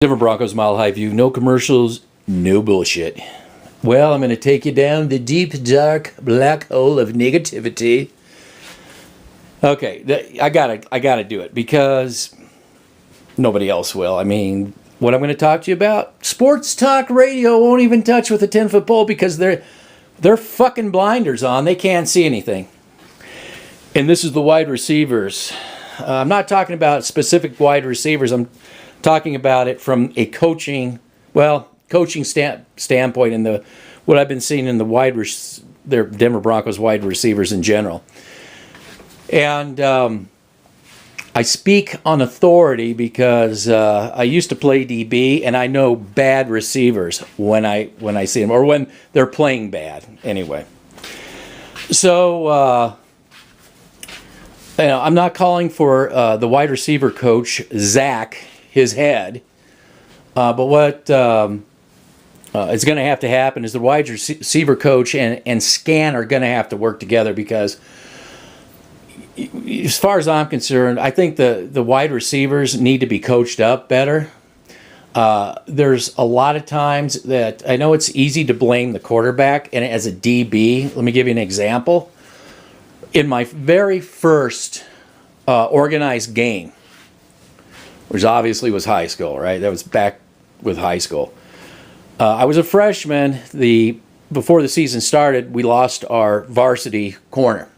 Denver Broncos Mile High View. No commercials, no bullshit. Well, I'm going to take you down the deep, dark, black hole of negativity. Okay, I gotta do it because nobody else will. I mean, what I'm going to talk to you about, sports talk radio won't even touch with a 10-foot pole because they're fucking blinders on. They can't see anything. And this is the wide receivers. I'm not talking about specific wide receivers. I'm talking about it from a coaching standpoint in what I've been seeing in the their Denver Broncos wide receivers in general. And I speak on authority because I used to play DB, and I know bad receivers when I see them, or when they're playing bad. Anyway, so I'm not calling for the wide receiver coach Zach his head, but what is going to have to happen is the wide receiver coach and Scan are going to have to work together, because as far as I'm concerned, I think the wide receivers need to be coached up better. There's a lot of times that I know it's easy to blame the quarterback, and as a DB, let me give you an example. In my very first organized game, which obviously was high school, right? That was back with high school. I was a freshman. Before the season started, we lost our varsity corner.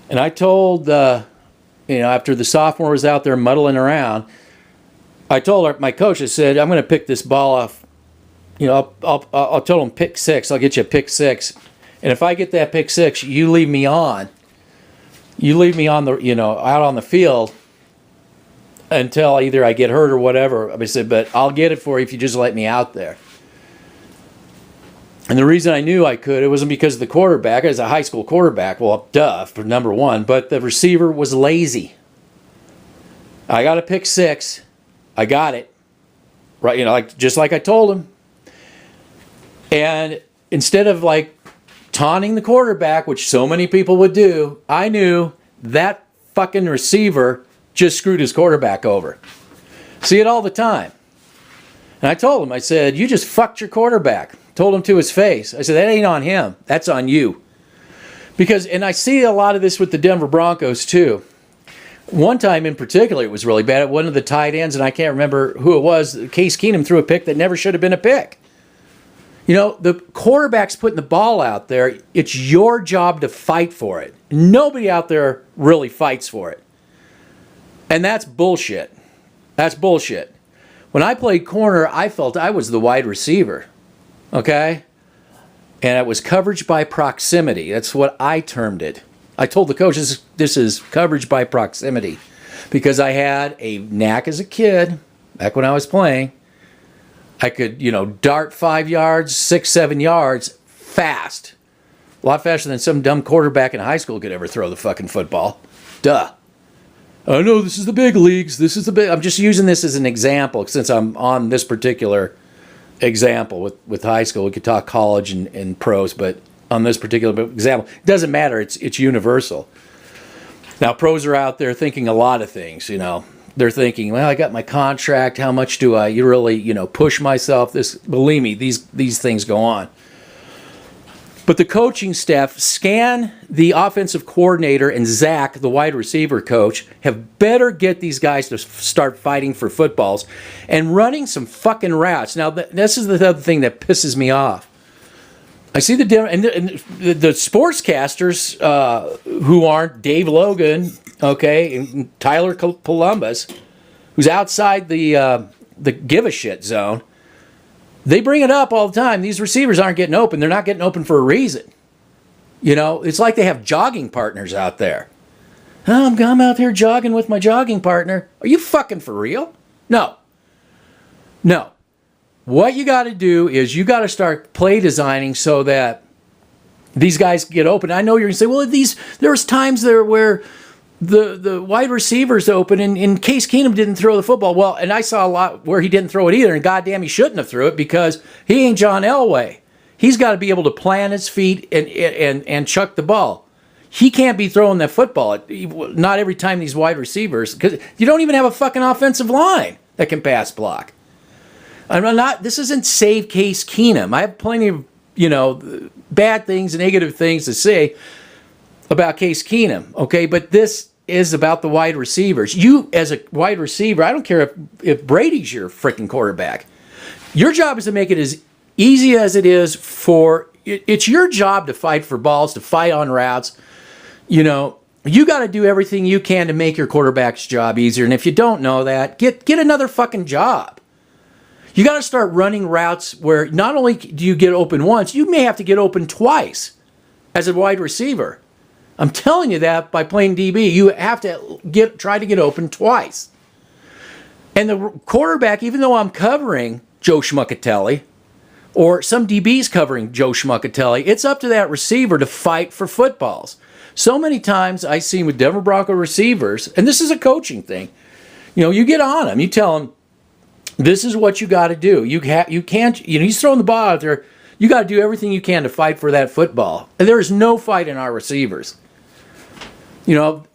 And I told, after the sophomore was out there muddling around, I told my coach, I said, I'm going to pick this ball off. I'll tell him pick six. I'll get you a pick six. And if I get that pick six, you leave me on. You leave me on out on the field until either I get hurt or whatever. I said, but I'll get it for you if you just let me out there. And the reason I knew I could, it wasn't because of the quarterback. I was a high school quarterback. Well, duh, for number one. But the receiver was lazy. I got a pick six. I got it. Right, just like I told him. And instead of taunting the quarterback, which so many people would do, I knew that fucking receiver just screwed his quarterback over. See it all the time. And I told him, I said, you just fucked your quarterback. Told him to his face. I said, that ain't on him. That's on you. And I see a lot of this with the Denver Broncos too. One time in particular, it was really bad. One of the tight ends, and I can't remember who it was, Case Keenum threw a pick that never should have been a pick. The quarterback's putting the ball out there. It's your job to fight for it. Nobody out there really fights for it. And that's bullshit. That's bullshit. When I played corner, I felt I was the wide receiver. Okay? And it was coverage by proximity. That's what I termed it. I told the coach, this is coverage by proximity. Because I had a knack as a kid, back when I was playing. I could, dart 5 yards, 6, 7 yards, fast. A lot faster than some dumb quarterback in high school could ever throw the fucking football. Duh. I know this is the big leagues. I'm just using this as an example since I'm on this particular example with high school. We could talk college and pros, but on this particular example, it doesn't matter. It's universal. Now, pros are out there thinking a lot of things, They're thinking, well, I got my contract. How much do I really, push myself? Believe me, these things go on. But the coaching staff, Scan, the offensive coordinator, and Zach, the wide receiver coach, have better get these guys to start fighting for footballs and running some fucking routes. Now, this is the other thing that pisses me off. I see the sportscasters who aren't Dave Logan, okay, and Tyler Columbus, who's outside the give a shit zone. They bring it up all the time. These receivers aren't getting open. They're not getting open for a reason. It's like they have jogging partners out there. I'm out here jogging with my jogging partner. Are you fucking for real? No. What you got to do is you got to start play designing so that these guys get open. I know you're going to say, well, there's times there where the wide receivers open, and in Case Keenum didn't throw the football. Well, and I saw a lot where he didn't throw it either, and goddamn, he shouldn't have threw it because he ain't John Elway. He's got to be able to plant his feet and chuck the ball. He can't be throwing that football. Not every time these wide receivers, because you don't even have a fucking offensive line that can pass block. This isn't save Case Keenum. I have plenty of, bad things, negative things to say about Case Keenum, okay? But this is about the wide receivers. You, as a wide receiver, I don't care if Brady's your freaking quarterback. Your job is to make it as easy as it is it's your job to fight for balls, to fight on routes. You got to do everything you can to make your quarterback's job easier. And if you don't know that, get another fucking job. You got to start running routes where not only do you get open once, you may have to get open twice as a wide receiver. I'm telling you that by playing DB, you have to try to get open twice. And the quarterback, even though I'm covering Joe Schmuckatelli, or some DBs covering Joe Schmuckatelli, it's up to that receiver to fight for footballs. So many times I see with Denver Bronco receivers, and this is a coaching thing, you get on them, you tell them, this is what you got to do. You can't, he's throwing the ball out there. You got to do everything you can to fight for that football. And there is no fight in our receivers. And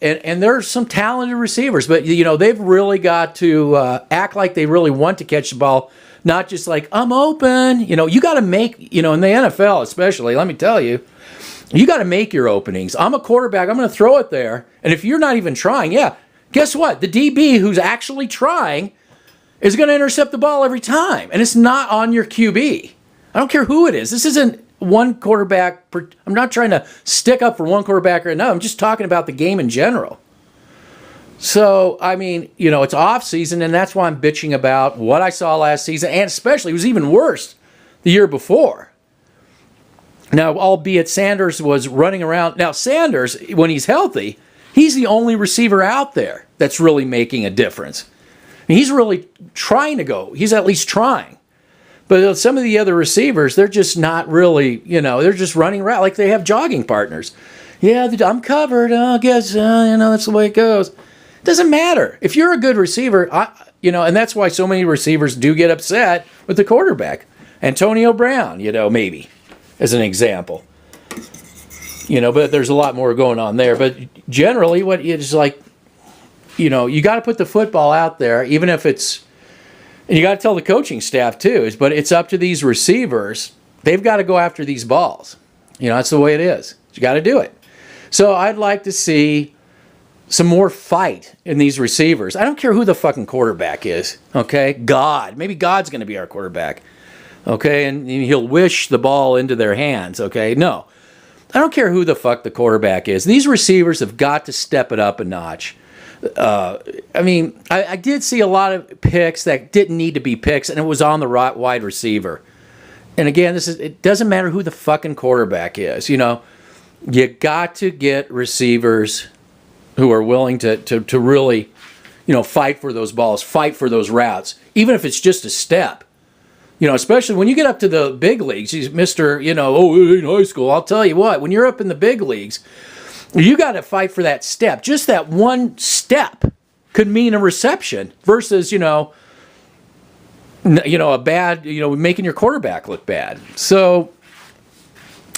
there's some talented receivers, but, they've really got to act like they really want to catch the ball, not just like, I'm open. You got to make, in the NFL especially, let me tell you, you got to make your openings. I'm a quarterback. I'm going to throw it there. And if you're not even trying, guess what? The DB who's actually trying is going to intercept the ball every time. And it's not on your QB. I don't care who it is. This isn't one quarterback. I'm not trying to stick up for one quarterback or another. I'm just talking about the game in general. So, it's off season, and that's why I'm bitching about what I saw last season, and especially it was even worse the year before. Now, albeit Sanders was running around. Now, Sanders, when he's healthy, he's the only receiver out there that's really making a difference. He's really trying to go. He's at least trying. But some of the other receivers, they're just not really, they're just running around like they have jogging partners. Yeah, I'm covered. I guess, that's the way it goes. Doesn't matter. If you're a good receiver, and that's why so many receivers do get upset with the quarterback. Antonio Brown, maybe, as an example. But there's a lot more going on there. But generally, what it's like, you got to put the football out there, even if it's, and you got to tell the coaching staff too, but it's up to these receivers. They've got to go after these balls. That's the way it is. You got to do it. So I'd like to see some more fight in these receivers. I don't care who the fucking quarterback is, okay? Maybe God's going to be our quarterback, okay? And he'll wish the ball into their hands, okay? No. I don't care who the fuck the quarterback is. These receivers have got to step it up a notch. I did see a lot of picks that didn't need to be picks, and it was on the wide receiver. And again, it doesn't matter who the fucking quarterback is. You got to get receivers who are willing to really, fight for those balls, fight for those routes, even if it's just a step. Especially when you get up to the big leagues, he's Mr., in high school. I'll tell you what, when you're up in the big leagues, you got to fight for that step. Just that one step could mean a reception versus, a bad, making your quarterback look bad. So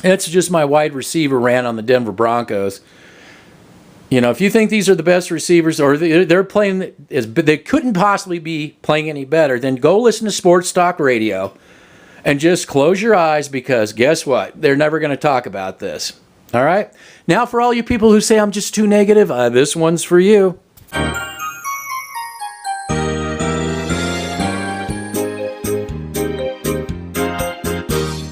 that's just my wide receiver rant on the Denver Broncos. If you think these are the best receivers or they're playing, they couldn't possibly be playing any better, then go listen to Sports Talk Radio and just close your eyes, because guess what? They're never going to talk about this. All right? Now, for all you people who say I'm just too negative, this one's for you.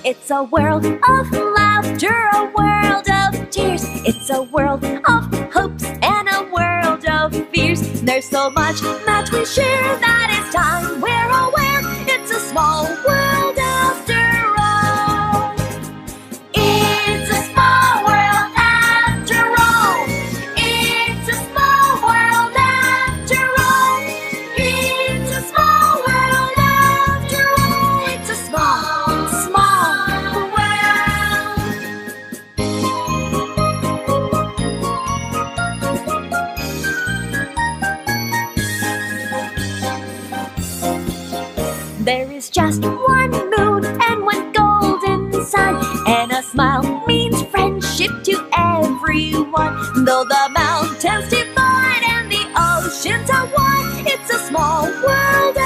It's a world of laughter, a world of tears. It's a world of hopes and a world of fears. There's so much that we share that it's time we're aware. It's a small world after all. It's a small world after all. It's a small world after all. It's a small world after all. It's a small, small world. There is just one moon and one golden sun, and a smile means friendship to everyone. Though the mountains divide and the oceans are one, it's a small world